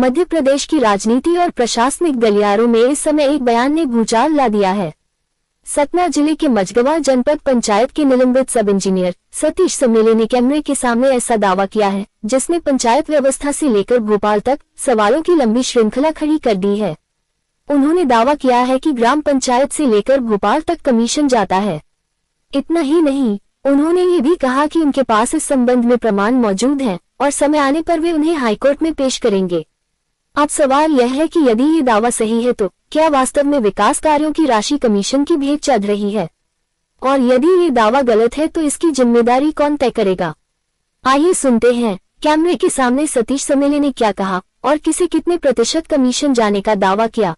मध्य प्रदेश की राजनीति और प्रशासनिक गलियारों में इस समय एक बयान ने भूचाल ला दिया है। सतना जिले के मझगवां जनपद पंचायत के निलंबित सब इंजीनियर सतीश समेले ने कैमरे के सामने ऐसा दावा किया है जिसने पंचायत व्यवस्था से लेकर भोपाल तक सवालों की लंबी श्रृंखला खड़ी कर दी है। उन्होंने दावा किया है कि ग्राम पंचायत से लेकर भोपाल तक कमीशन जाता है। इतना ही नहीं, उन्होंने ये भी कहा कि उनके पास इस संबंध में प्रमाण मौजूद हैं और समय आने पर वे उन्हें हाईकोर्ट में पेश करेंगे। अब सवाल यह है कि यदि ये दावा सही है तो क्या वास्तव में विकास कार्यों की राशि कमीशन की भेंट चढ़ रही है, और यदि ये दावा गलत है तो इसकी जिम्मेदारी कौन तय करेगा। आइए सुनते हैं कैमरे के सामने सतीश समेले ने क्या कहा और किसे कितने प्रतिशत कमीशन जाने का दावा किया।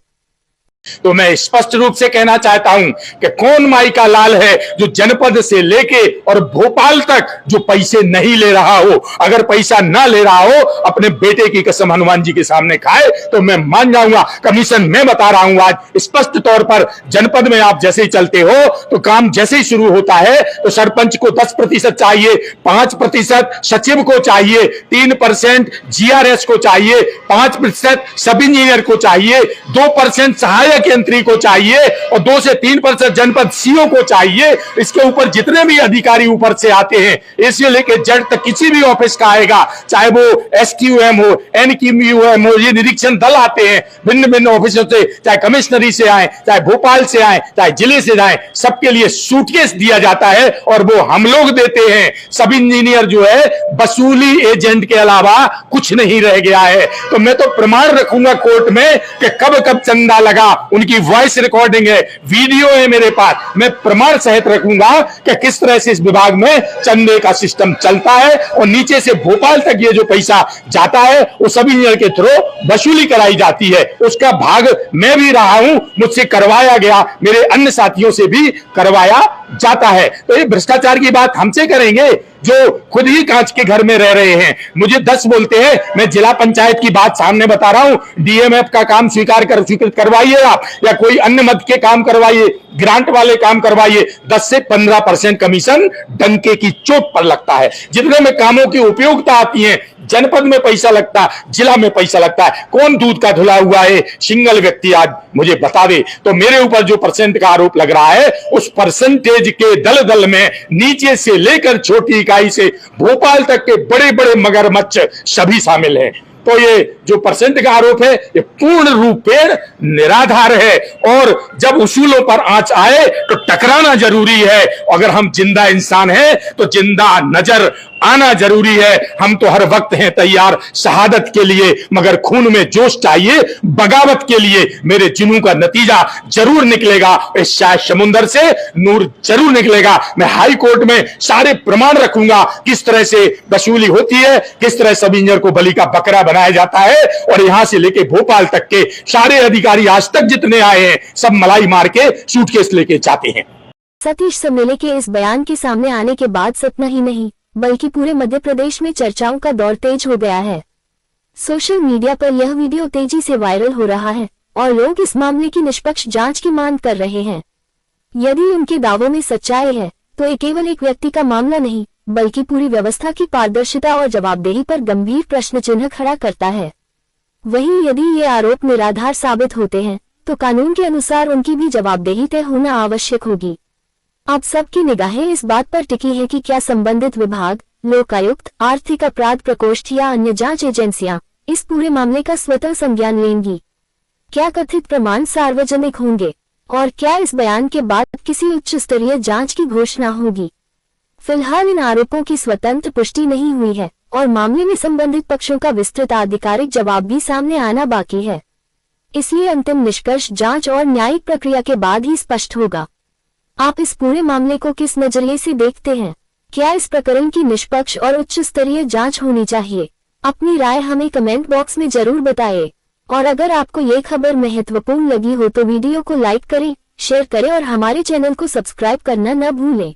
तो मैं स्पष्ट रूप से कहना चाहता हूं कि कौन माई का लाल है जो जनपद से लेके और भोपाल तक जो पैसे नहीं ले रहा हो। अगर पैसा ना ले रहा हो, अपने बेटे की कसम हनुमान जी के सामने खाए तो मैं मान जाऊंगा। कमीशन मैं बता रहा हूं आज स्पष्ट तौर पर। जनपद में आप जैसे ही चलते हो तो काम जैसे ही शुरू होता है तो सरपंच को 10% चाहिए, 5% सचिव को चाहिए, 3% GRS को चाहिए, 5% सब इंजीनियर को चाहिए, 2% सहायक यंत्री को चाहिए और 2 से 3% जनपद CO को चाहिए। इसके ऊपर जितने भी अधिकारी ऊपर से आते हैं, इससे लेकर जज तक किसी भी ऑफिस का आएगा, चाहे वो SQM हो, NQM हो, ये निरीक्षण दल आते हैं भिन्न भिन्न ऑफिसों से, चाहे कमिश्नरी से आए, चाहे भोपाल से आए, चाहे जिले से आए, सबके लिए सूटकेस दिया जाता है और वो हम लोग देते हैं। सब इंजीनियर जो है वसूली एजेंट के अलावा कुछ नहीं रह गया है। तो मैं तो प्रमाण रखूंगा कोर्ट में कि कब कब चंदा लगा। उनकी वॉइस रिकॉर्डिंग है, वीडियो है मेरे पास। मैं प्रमाण सहित रखूंगा कि किस तरह से इस विभाग में चंदे का सिस्टम चलता है और नीचे से भोपाल तक ये जो पैसा जाता है वो सब इंजीनियर के थ्रू वसूली कराई जाती है। उसका भाग मैं भी रहा हूं, मुझसे करवाया गया, मेरे अन्य साथियों से भी करवाया जाता है। तो ये भ्रष्टाचार की बात हमसे करेंगे जो खुद ही कांच के घर में रह रहे हैं। मुझे 10 बोलते हैं, मैं जिला पंचायत की बात सामने बता रहा हूं। DMF का काम स्वीकृत करवाइए आप, या कोई अन्य मद के काम करवाइए, ग्रांट वाले काम करवाइए, 10 से 15% कमीशन डंके की चोट पर लगता है। जितने में कामों की उपयोगिता आती है, जनपद में पैसा लगता है, जिला में पैसा लगता है। कौन दूध का धुला हुआ है सिंगल व्यक्ति आज मुझे बता दे। तो मेरे ऊपर जो परसेंट का आरोप लग रहा है, उस परसेंटेज के दल में नीचे से लेकर छोटी इकाई से भोपाल तक के बड़े बड़े मगरमच्छ सभी शामिल हैं। तो ये जो परसेंट का आरोप है ये पूर्ण रूपेण निराधार है और जब उसूलों पर आंच आए तो टकराना जरूरी है। अगर हम जिंदा इंसान हैं तो जिंदा नजर आना जरूरी है। हम तो हर वक्त हैं तैयार शहादत के लिए, मगर खून में जोश चाहिए बगावत के लिए। मेरे जुनून का नतीजा जरूर निकलेगा, इस शायद समुंदर से नूर जरूर निकलेगा। मैं हाई कोर्ट में सारे प्रमाण रखूंगा किस तरह से वसूली होती है, किस तरह सब इंजीनियर को बलि का बकरा बनाया जाता है। और यहां से लेके भोपाल तक के सारे अधिकारी आज तक जितने आए हैं सब मलाई मार के सूटकेस लेके जाते हैं। सतीश समेले के इस बयान के सामने आने के बाद सतना ही नहीं बल्कि पूरे मध्य प्रदेश में चर्चाओं का दौर तेज हो गया है। सोशल मीडिया पर यह वीडियो तेजी से वायरल हो रहा है और लोग इस मामले की निष्पक्ष जांच की मांग कर रहे हैं। यदि उनके दावों में सच्चाई है तो ये केवल एक व्यक्ति का मामला नहीं बल्कि पूरी व्यवस्था की पारदर्शिता और जवाबदेही पर गंभीर प्रश्न चिन्ह खड़ा करता है। वहीं यदि ये आरोप निराधार साबित होते हैं तो कानून के अनुसार उनकी भी जवाबदेही तय होना आवश्यक होगी। अब सबकी निगाहें इस बात पर टिकी है कि क्या संबंधित विभाग, लोकायुक्त, आर्थिक अपराध प्रकोष्ठ या अन्य जांच एजेंसियां इस पूरे मामले का स्वतः संज्ञान लेंगी। क्या कथित प्रमाण सार्वजनिक होंगे और क्या इस बयान के बाद किसी उच्च स्तरीय जांच की घोषणा होगी। फिलहाल इन आरोपों की स्वतंत्र पुष्टि नहीं हुई है और मामले में संबंधित पक्षों का विस्तृत आधिकारिक जवाब भी सामने आना बाकी है। इसलिए अंतिम निष्कर्ष जांच और न्यायिक प्रक्रिया के बाद ही स्पष्ट होगा। आप इस पूरे मामले को किस नजरिए से देखते हैं? क्या इस प्रकरण की निष्पक्ष और उच्च स्तरीय जांच होनी चाहिए? अपनी राय हमें कमेंट बॉक्स में जरूर बताएं। और अगर आपको ये खबर महत्वपूर्ण लगी हो तो वीडियो को लाइक करें, शेयर करें और हमारे चैनल को सब्सक्राइब करना न भूलें।